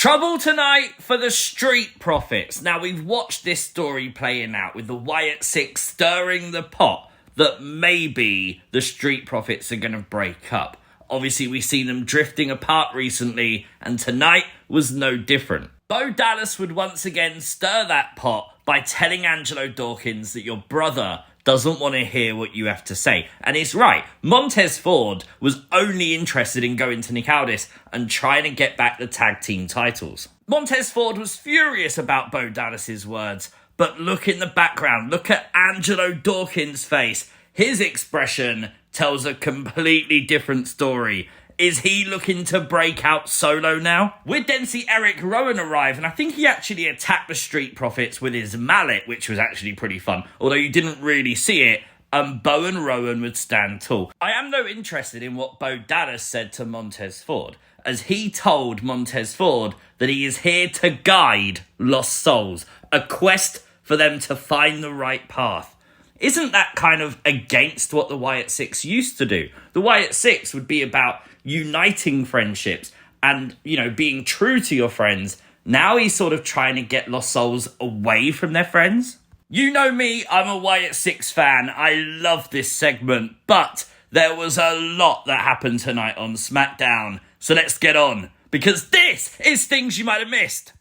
Trouble tonight for the Street Profits. Now, we've watched this story playing out with the Wyatt Six stirring the pot that maybe the Street Profits are going to break up. Obviously, we've seen them drifting apart recently, and tonight was no different. Bo Dallas would once again stir that pot by telling Angelo Dawkins that your brother doesn't want to hear what you have to say. And it's right. Montez Ford was only interested in going to Nick Aldis and trying to get back the tag team titles. Montez Ford was furious about Bo Dallas's words, but look in the background. Look at Angelo Dawkins' face. His expression tells a completely different story. Is he looking to break out solo now? We'd then see Eric Rowan arrive, and I think he actually attacked the Street Profits with his mallet, which was actually pretty fun. Although you didn't really see it, Bo and Rowan would stand tall. I am though interested in what Bo Dallas said to Montez Ford, as he told Montez Ford that he is here to guide lost souls, a quest for them to find the right path. Isn't that kind of against what the Wyatt Six used to do? The Wyatt Six would be about uniting friendships and, being true to your friends. Now he's sort of trying to get lost souls away from their friends. You know me, I'm a Wyatt Six fan. I love this segment, but there was a lot that happened tonight on SmackDown. So let's get on, because this is things you might have missed.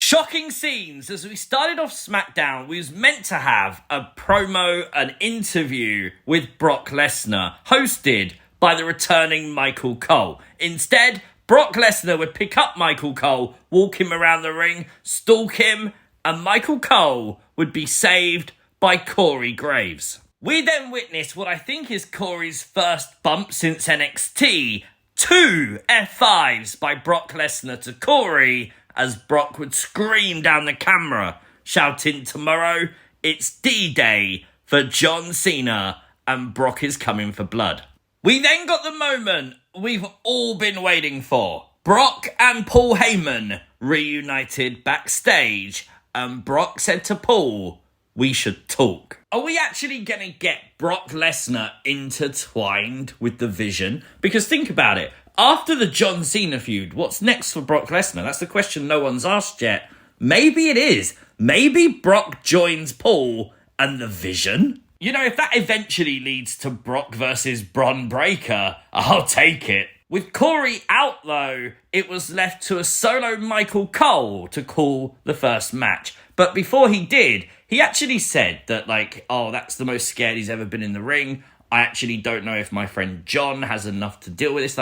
Shocking scenes. As we started off SmackDown, we was meant to have a promo, an interview with Brock Lesnar, hosted by the returning Michael Cole. Instead, Brock Lesnar would pick up Michael Cole, walk him around the ring, stalk him, and Michael Cole would be saved by Corey Graves. We then witnessed what I think is Corey's first bump since NXT, 2 F5s by Brock Lesnar to Corey, as Brock would scream down the camera, shouting, "Tomorrow, it's D-Day for John Cena, and Brock is coming for blood." We then got the moment we've all been waiting for. Brock and Paul Heyman reunited backstage, and Brock said to Paul, "We should talk." Are we actually going to get Brock Lesnar intertwined with the Vision? Because think about it. After the John Cena feud, what's next for Brock Lesnar? That's the question no one's asked yet. Maybe it is. Maybe Brock joins Paul and the Vision. If that eventually leads to Brock versus Bron Breakker, I'll take it. With Corey out, though, it was left to a solo Michael Cole to call the first match. But before he did, he actually said that, that's the most scared he's ever been in the ring. I actually don't know if my friend John has enough to deal with this.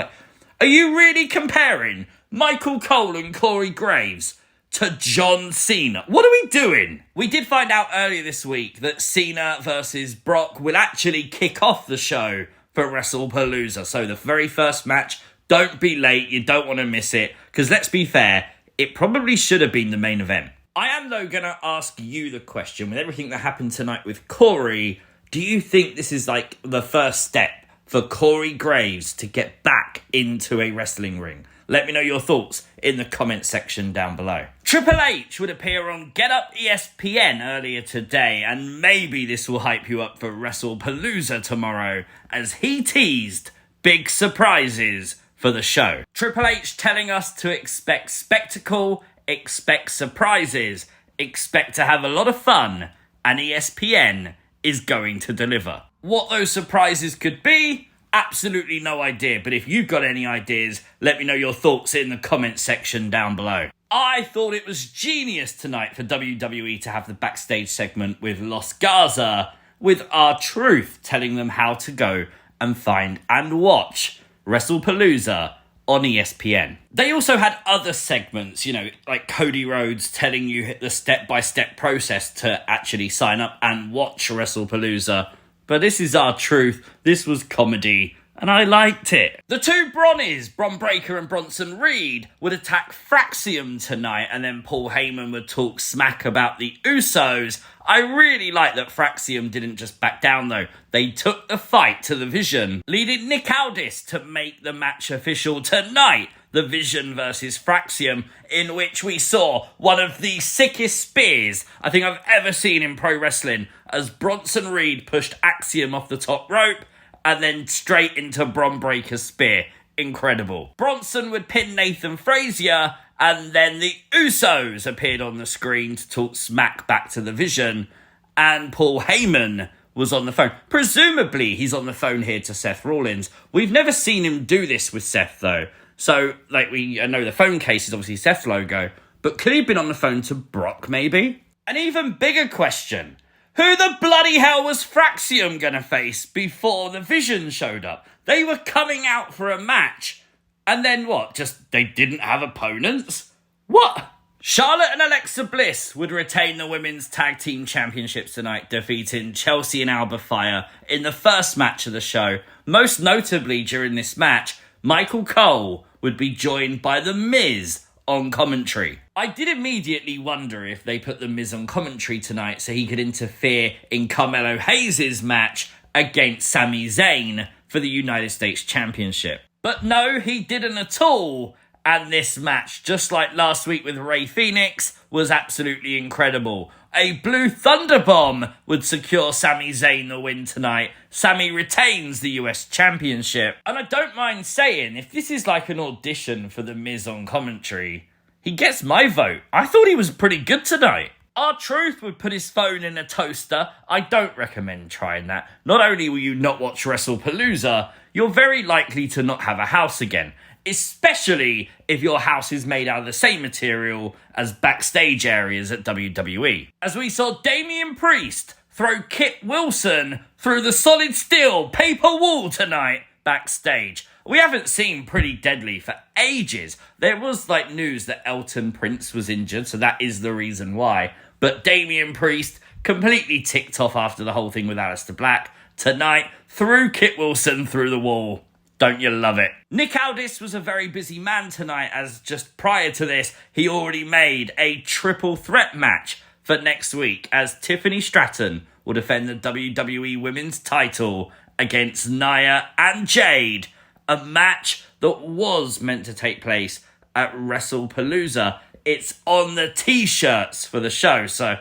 Are you really comparing Michael Cole and Corey Graves to John Cena? What are we doing? We did find out earlier this week that Cena versus Brock will actually kick off the show for Wrestlepalooza. So the very first match, don't be late, you don't want to miss it. Because let's be fair, it probably should have been the main event. I am, though, going to ask you the question, with everything that happened tonight with Corey, do you think this is the first step for Corey Graves to get back into a wrestling ring? Let me know your thoughts in the comment section down below. Triple H would appear on Get Up ESPN earlier today, and maybe this will hype you up for Wrestlepalooza tomorrow, as he teased big surprises for the show. Triple H telling us to expect spectacle, expect surprises, expect to have a lot of fun, and ESPN is going to deliver. What those surprises could be, absolutely no idea. But if you've got any ideas, let me know your thoughts in the comment section down below. I thought it was genius tonight for WWE to have the backstage segment with Los Garza, with R-Truth telling them how to go and find and watch Wrestlepalooza on ESPN. They also had other segments, like Cody Rhodes telling you the step-by-step process to actually sign up and watch Wrestlepalooza. But this is R-Truth, this was comedy, and I liked it. The two Bronnies, Bron Breakker and Bronson Reed, would attack Fraxium tonight, and then Paul Heyman would talk smack about the Usos. I really like that Fraxium didn't just back down though. They took the fight to the Vision, leading Nick Aldis to make the match official tonight. The Vision versus Fraxium, in which we saw one of the sickest spears I think I've ever seen in pro wrestling, as Bronson Reed pushed Axiom off the top rope and then straight into Bron Breakker's spear. Incredible. Bronson would pin Nathan Frazier, and then the Usos appeared on the screen to talk smack back to the Vision, and Paul Heyman was on the phone. Presumably he's on the phone here to Seth Rollins. We've never seen him do this with Seth though. So, I know the phone case is obviously Seth's logo, but could he have been on the phone to Brock, maybe? An even bigger question. Who the bloody hell was Fraxium going to face before the Vision showed up? They were coming out for a match, and then what? Just, they didn't have opponents? What? Charlotte and Alexa Bliss would retain the Women's Tag Team Championships tonight, defeating Chelsea and Alba Fire in the first match of the show. Most notably during this match, Michael Cole would be joined by The Miz on commentary. I did immediately wonder if they put The Miz on commentary tonight so he could interfere in Carmelo Hayes' match against Sami Zayn for the United States Championship. But no, he didn't at all. And this match, just like last week with Rey Fenix, was absolutely incredible. A Blue Thunder Bomb would secure Sami Zayn the win tonight. Sami retains the US Championship. And I don't mind saying, if this is like an audition for The Miz on commentary, he gets my vote. I thought he was pretty good tonight. R-Truth would put his phone in a toaster. I don't recommend trying that. Not only will you not watch Wrestlepalooza, you're very likely to not have a house again. Especially if your house is made out of the same material as backstage areas at WWE. As we saw Damian Priest throw Kit Wilson through the solid steel paper wall tonight backstage. We haven't seen Pretty Deadly for ages. There was news that Elton Prince was injured, so that is the reason why. But Damian Priest completely ticked off after the whole thing with Aleister Black. Tonight, threw Kit Wilson through the wall. Don't you love it? Nick Aldis was a very busy man tonight, as just prior to this, he already made a triple threat match for next week, as Tiffany Stratton will defend the WWE Women's title against Nia and Jade, a match that was meant to take place at Wrestlepalooza. It's on the t-shirts for the show, so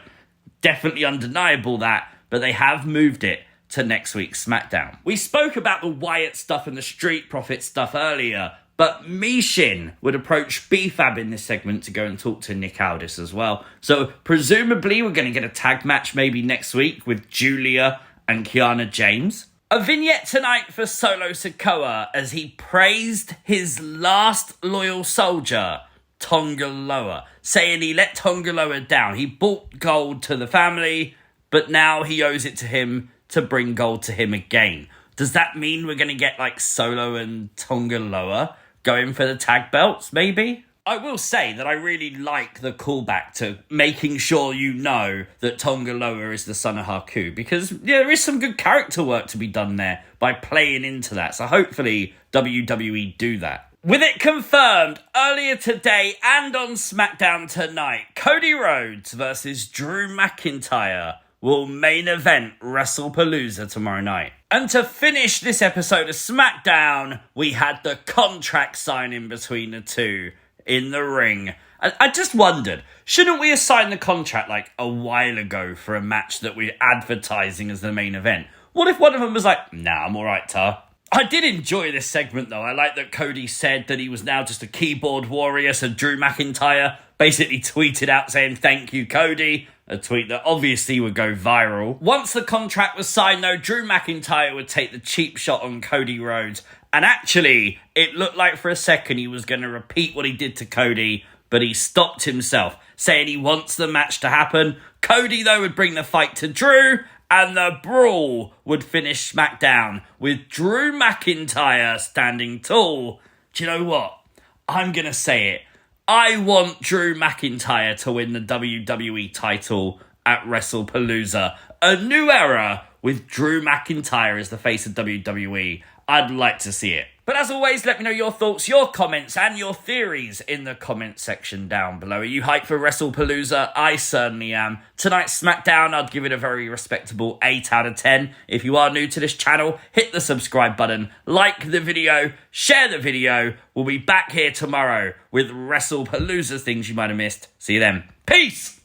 definitely undeniable that, but they have moved it to next week's SmackDown. We spoke about the Wyatt stuff and the Street Profits stuff earlier, but Mishin would approach B-Fab in this segment to go and talk to Nick Aldis as well. So presumably we're going to get a tag match maybe next week with Julia and Kiana James. A vignette tonight for Solo Sikoa as he praised his last loyal soldier, Tonga Loa, saying he let Tonga Loa down. He brought gold to the family, but now he owes it to him to bring gold to him again. Does that mean we're going to get Solo and Tonga Loa going for the tag belts, maybe? I will say that I really like the callback to making sure you know that Tonga Loa is the son of Haku, because there is some good character work to be done there by playing into that. So hopefully WWE do that. With it confirmed earlier today and on SmackDown tonight, Cody Rhodes versus Drew McIntyre will main event Wrestlepalooza tomorrow night. And to finish this episode of SmackDown, we had the contract signing between the two in the ring. I just wondered, shouldn't we have signed the contract a while ago for a match that we're advertising as the main event? What if one of them was nah, I'm alright, Tar. I did enjoy this segment though. I like that Cody said that he was now just a keyboard warrior, so Drew McIntyre basically tweeted out saying thank you, Cody. A tweet that obviously would go viral. Once the contract was signed though, Drew McIntyre would take the cheap shot on Cody Rhodes. And actually, it looked like for a second he was going to repeat what he did to Cody, but he stopped himself, saying he wants the match to happen. Cody though would bring the fight to Drew, and the brawl would finish SmackDown with Drew McIntyre standing tall. Do you know what? I'm going to say it. I want Drew McIntyre to win the WWE title at Wrestlepalooza. A new era with Drew McIntyre as the face of WWE. I'd like to see it. But as always, let me know your thoughts, your comments, and your theories in the comment section down below. Are you hyped for Wrestlepalooza? I certainly am. Tonight's SmackDown, I'd give it a very respectable 8 out of 10. If you are new to this channel, hit the subscribe button, like the video, share the video. We'll be back here tomorrow with Wrestlepalooza things you might have missed. See you then. Peace!